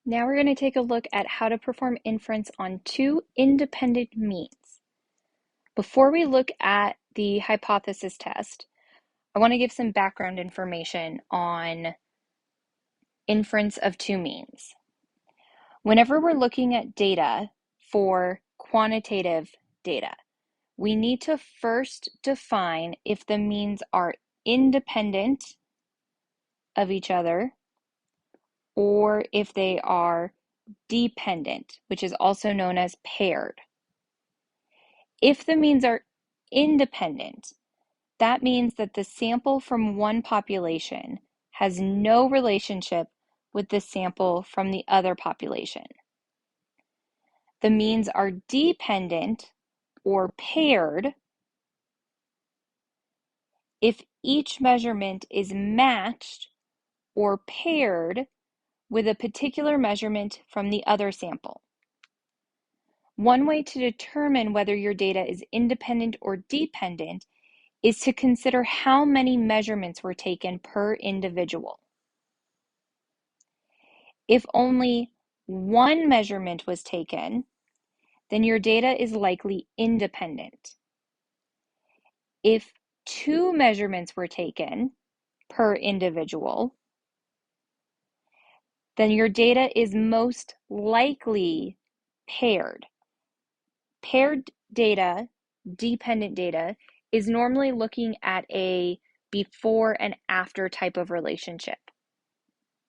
Now we're going to take a look at how to perform inference on two independent means. Before we look at the hypothesis test, I want to give some background information on inference of two means. Whenever we're looking at data for quantitative data, we need to first define if the means are independent of each other or if they are dependent, which is also known as paired. If the means are independent, that means that the sample from one population has no relationship with the sample from the other population. The means are dependent or paired if each measurement is matched or paired with a particular measurement from the other sample. One way to determine whether your data is independent or dependent is to consider how many measurements were taken per individual. If only one measurement was taken, then your data is likely independent. If two measurements were taken per individual, then your data is most likely paired. Paired data, dependent data, is normally looking at a before and after type of relationship,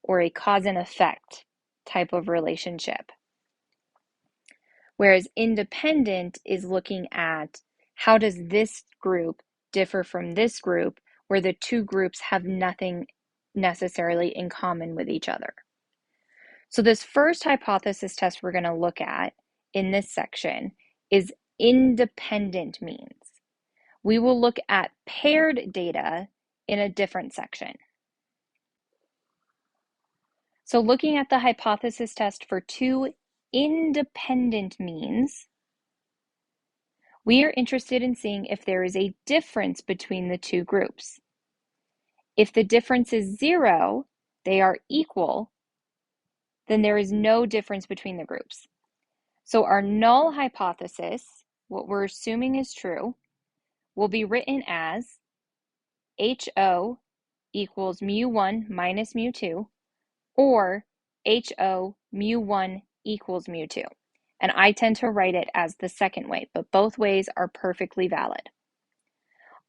or a cause and effect type of relationship. Whereas independent is looking at how does this group differ from this group, where the two groups have nothing necessarily in common with each other. So this first hypothesis test we're going to look at in this section is independent means. We will look at paired data in a different section. So looking at the hypothesis test for two independent means, we are interested in seeing if there is a difference between the two groups. If the difference is 0, they are equal, then there is no difference between the groups. So our null hypothesis, what we're assuming is true, will be written as HO equals mu1 minus mu2, or HO mu1 equals mu2. And I tend to write it as the second way, but both ways are perfectly valid.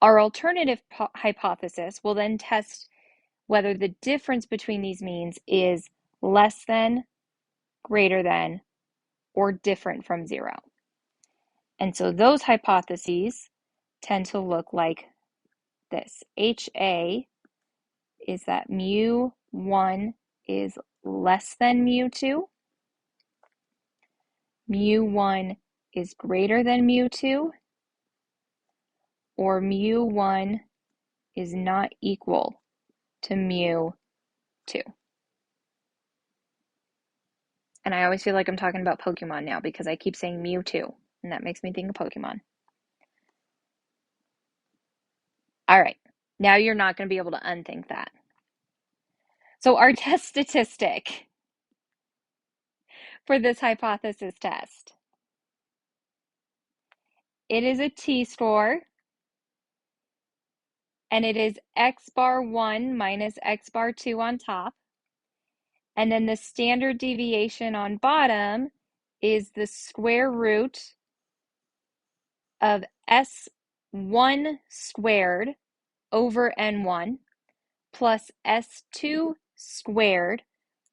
Our alternative hypothesis will then test whether the difference between these means is less than, greater than, or different from 0. And so those hypotheses tend to look like this. HA is that mu1 is less than mu2, mu1 is greater than mu2, or mu1 is not equal to mu2. And I always feel like I'm talking about Pokemon now because I keep saying Mewtwo, and that makes me think of Pokemon. All right, now you're not going to be able to unthink that. So our test statistic for this hypothesis test, it is a t-score, and it is x bar 1 minus x bar 2 on top. And then the standard deviation on bottom is the square root of S1 squared over N1 plus S2 squared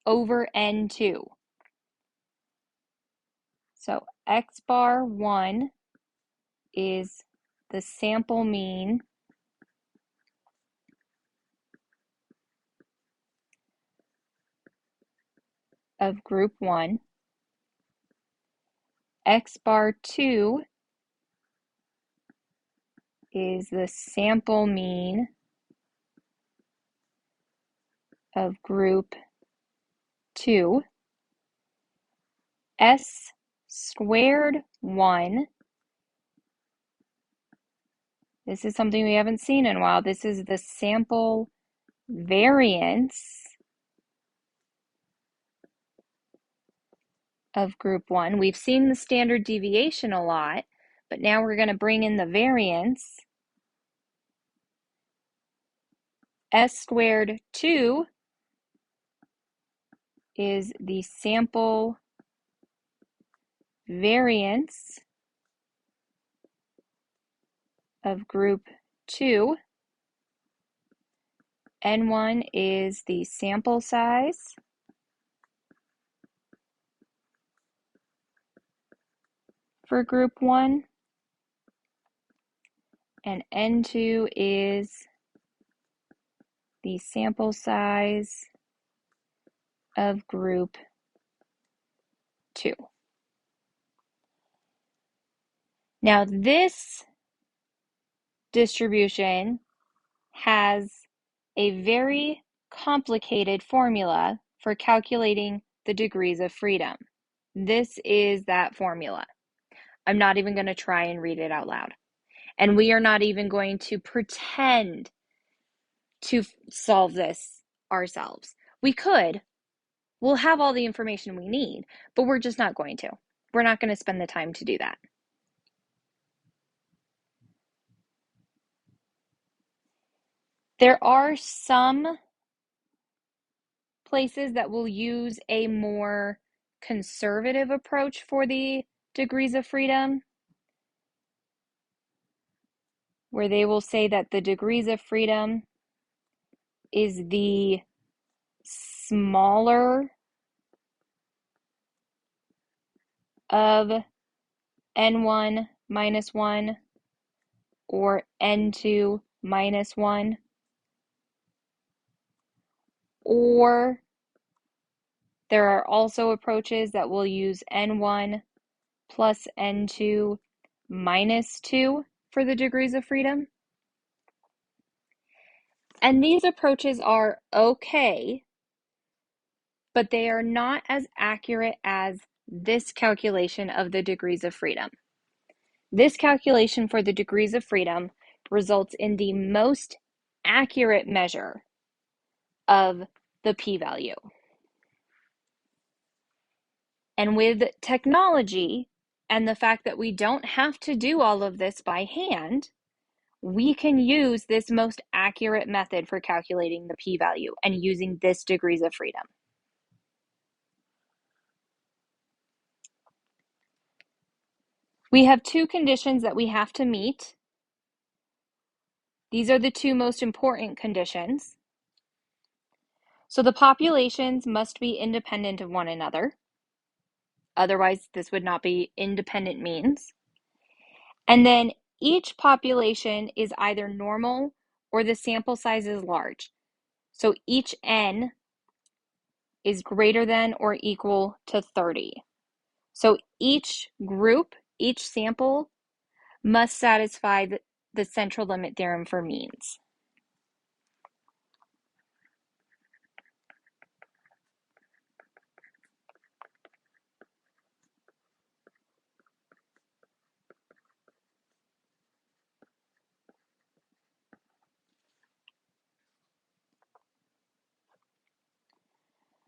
over N2. So x bar 1 is the sample mean of group 1. X bar 2 is the sample mean of group 2. S squared 1, this is something we haven't seen in a while. This is the sample variance of group 1. We've seen the standard deviation a lot, but now we're going to bring in the variance. S squared 2 is the sample variance of group 2. N1 is the sample size. For group 1. And N2 is the sample size of group 2. Now this distribution has a very complicated formula for calculating the degrees of freedom. This is that formula. I'm not even going to try and read it out loud. And we are not even going to pretend to solve this ourselves. We could. We'll have all the information we need, but we're just not going to. We're not going to spend the time to do that. There are some places that will use a more conservative approach for the degrees of freedom, where they will say that the degrees of freedom is the smaller of N1 minus 1 or N2 minus 1, or there are also approaches that will use N1 plus N2 minus 2 for the degrees of freedom. And these approaches are okay, but they are not as accurate as this calculation of the degrees of freedom. This calculation for the degrees of freedom results in the most accurate measure of the p-value. And with technology and the fact that we don't have to do all of this by hand, we can use this most accurate method for calculating the p-value and using this degrees of freedom. We have two conditions that we have to meet. These are the two most important conditions. So the populations must be independent of one another. Otherwise, this would not be independent means. And then each population is either normal or the sample size is large. So each n is greater than or equal to 30. So each group, each sample, must satisfy the central limit theorem for means.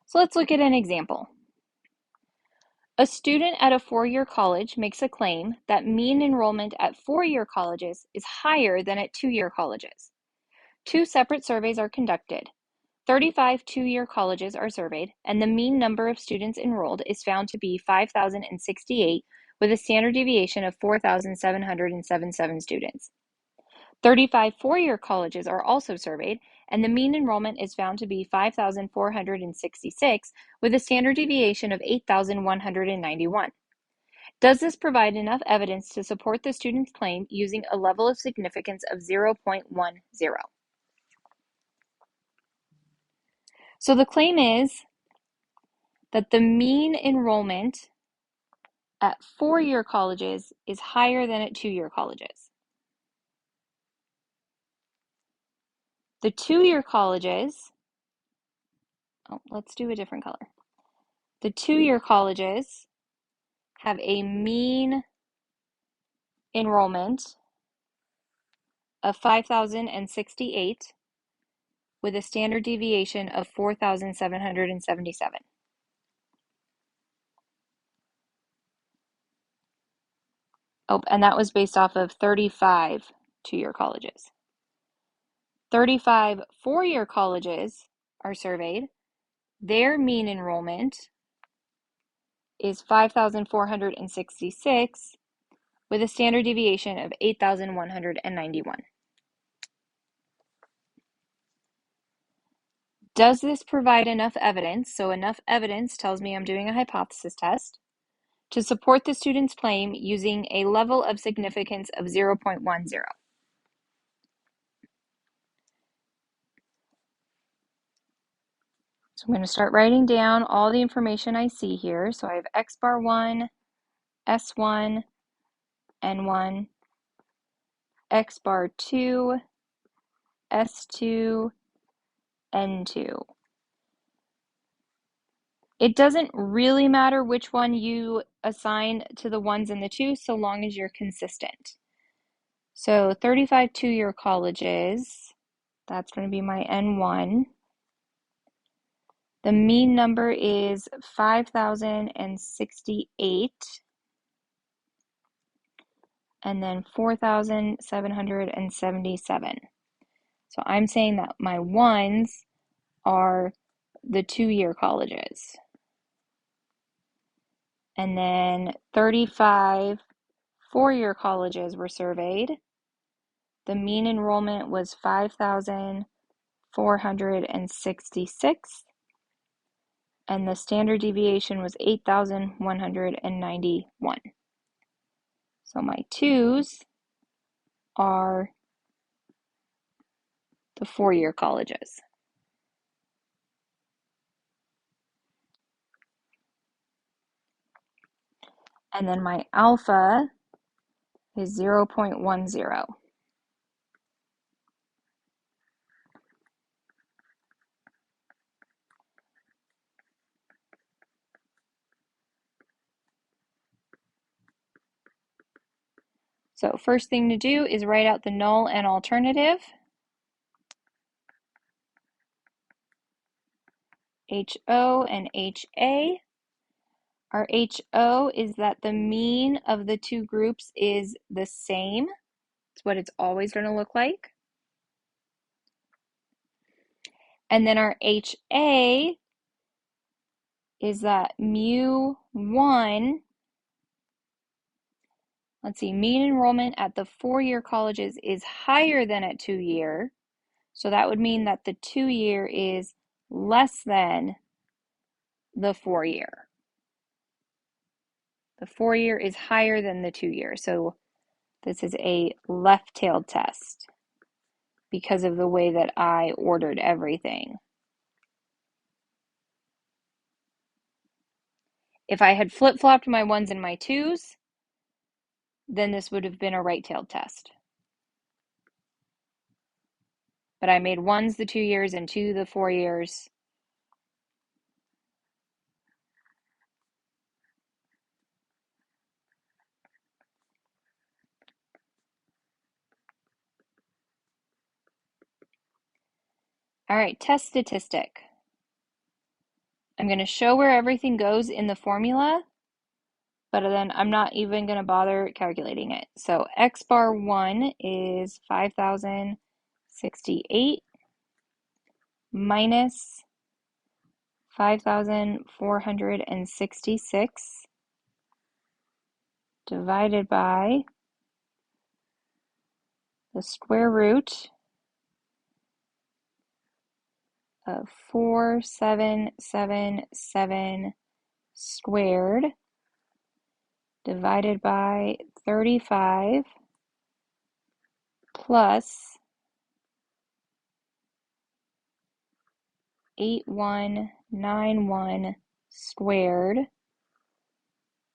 So let's look at an example. A student at a four-year college makes a claim that mean enrollment at four-year colleges is higher than at two-year colleges. Two separate surveys are conducted. 35 two-year colleges are surveyed, and the mean number of students enrolled is found to be 5,068, with a standard deviation of 4,777 students. 35 four-year colleges are also surveyed, and the mean enrollment is found to be 5,466, with a standard deviation of 8,191. Does this provide enough evidence to support the student's claim using a level of significance of 0.10? So the claim is that the mean enrollment at four-year colleges is higher than at two-year colleges. The two-year colleges, let's do a different color. The two-year colleges have a mean enrollment of 5,068 with a standard deviation of 4,777. Oh, and that was based off of 35 two-year colleges. 35 four-year colleges are surveyed. Their mean enrollment is 5,466 with a standard deviation of 8,191. Does this provide enough evidence? So enough evidence tells me I'm doing a hypothesis test to support the student's claim using a level of significance of 0.10. So I'm going to start writing down all the information I see here. So I have X bar 1, S1, N1, X bar 2, S2, N2. It doesn't really matter which one you assign to the ones and the twos so long as you're consistent. So 35 two-year colleges, that's going to be my N1. The mean number is 5,068, and then 4,777. So I'm saying that my ones are the two-year colleges. And then 35 four-year colleges were surveyed. The mean enrollment was 5,466, and the standard deviation was 8,191. So my twos are the four-year colleges. And then my alpha is 0.10. So first thing to do is write out the null and alternative. HO and HA. Our HO is that the mean of the two groups is the same. It's what it's always going to look like. And then our HA is that mu1, let's see, mean enrollment at the four-year colleges is higher than at two-year. So that would mean that the two-year is less than the four-year. The four-year is higher than the two-year. So this is a left-tailed test because of the way that I ordered everything. If I had flip-flopped my ones and my twos, then this would have been a right-tailed test. But I made ones the 2 years and two the 4 years. All right, test statistic. I'm going to show where everything goes in the formula, but then I'm not even going to bother calculating it. So X bar 1 is 5,068 minus 5,466 divided by the square root of 4777 squared divided by 35 plus 8191 squared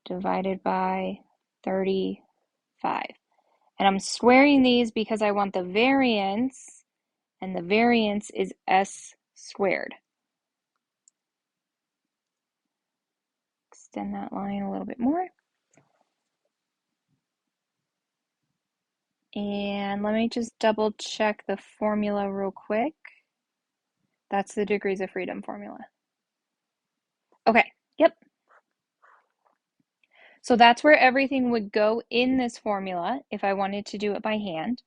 divided by 35. And I'm squaring these because I want the variance, and the variance is s squared. Extend that line a little bit more. And let me just double check the formula real quick. That's the degrees of freedom formula. Okay, yep. So that's where everything would go in this formula if I wanted to do it by hand.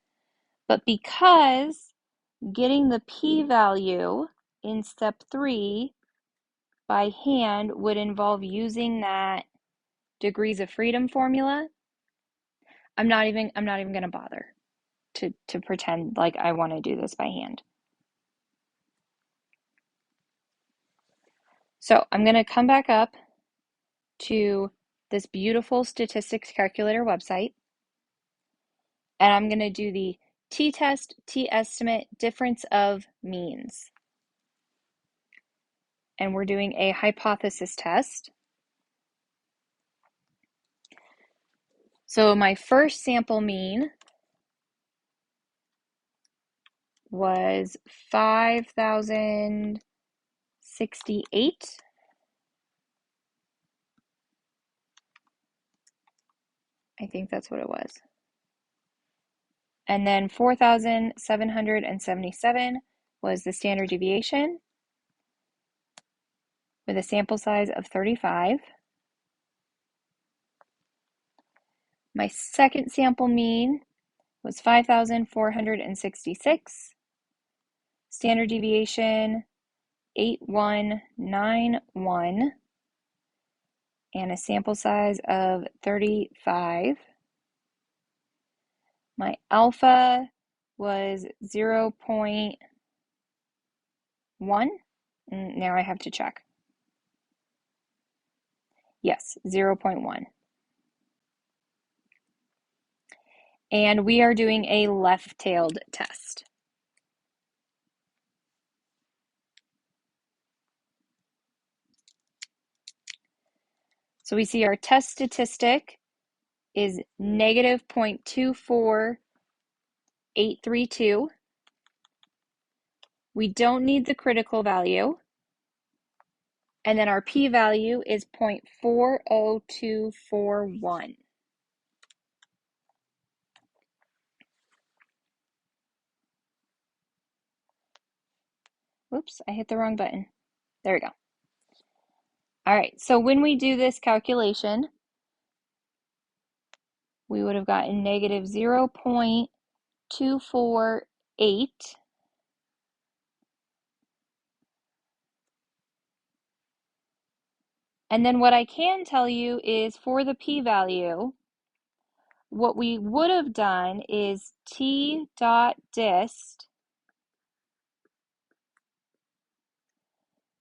But because getting the p-value in step 3 by hand would involve using that degrees of freedom formula, I'm not even going to bother to pretend like I want to do this by hand. So I'm going to come back up to this beautiful statistics calculator website, and I'm going to do the t-test, t-estimate, difference of means. And we're doing a hypothesis test. So my first sample mean was 5,068. I think that's what it was. And then 4,777 was the standard deviation with a sample size of 35. My second sample mean was 5,466. Standard deviation 8191 and a sample size of 35. My alpha was 0.1. Now I have to check. Yes, 0.1. And we are doing a left-tailed test. So we see our test statistic is negative 0.24832. We don't need the critical value. And then our p-value is 0.40241. Whoops, I hit the wrong button. There we go. All right, so when we do this calculation, we would have gotten negative 0.248. And then what I can tell you is for the p-value, what we would have done is t dot dist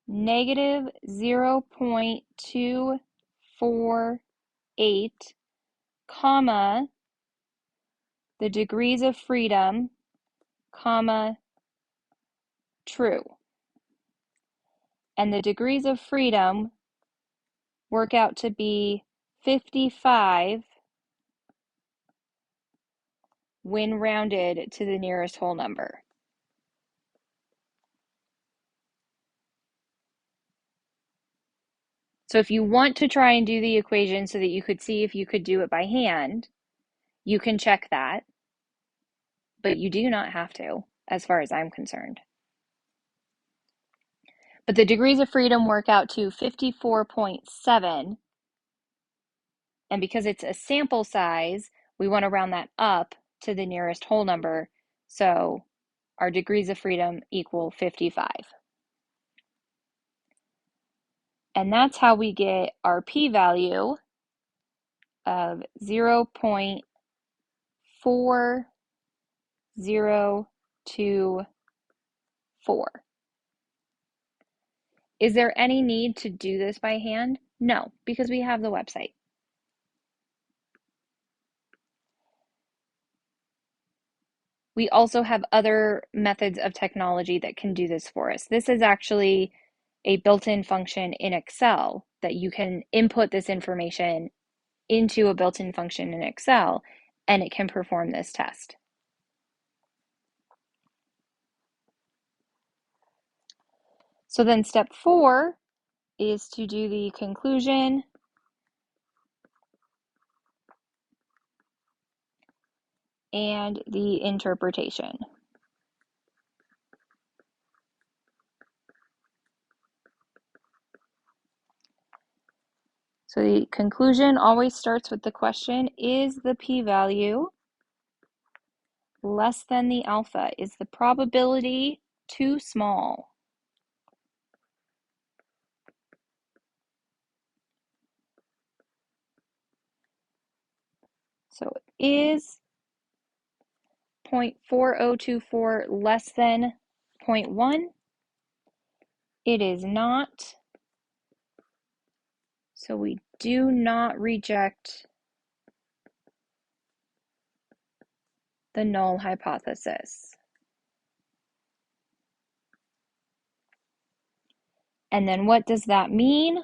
negative 0.248, comma, the degrees of freedom, comma, true. And the degrees of freedom work out to be 55 when rounded to the nearest whole number. So if you want to try and do the equation so that you could see if you could do it by hand, you can check that, but you do not have to, as far as I'm concerned. But the degrees of freedom work out to 54.7, and because it's a sample size, we want to round that up to the nearest whole number, so our degrees of freedom equal 55. And that's how we get our p-value of 0.4024. Is there any need to do this by hand? No, because we have the website. We also have other methods of technology that can do this for us. This is actually a built-in function in Excel that you can input this information into a built-in function in Excel, and it can perform this test. So then step 4 is to do the conclusion and the interpretation. So the conclusion always starts with the question, is the p-value less than the alpha? Is the probability too small? So is 0.4024 less than 0.1? It is not. So we do not reject the null hypothesis. And then what does that mean?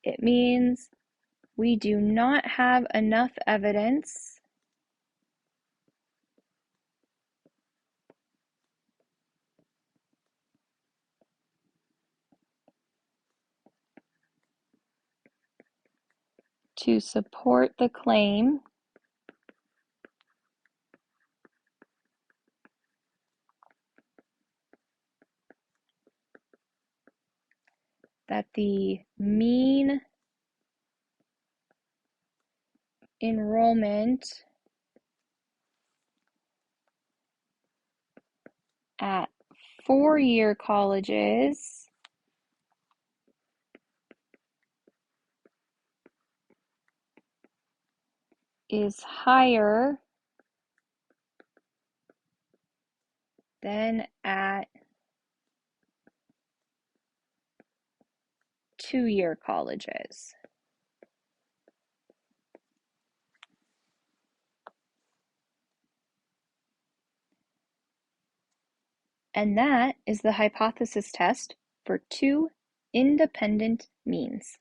It means we do not have enough evidence to support the claim that the mean enrollment at four-year colleges is higher than at two-year colleges. And that is the hypothesis test for two independent means.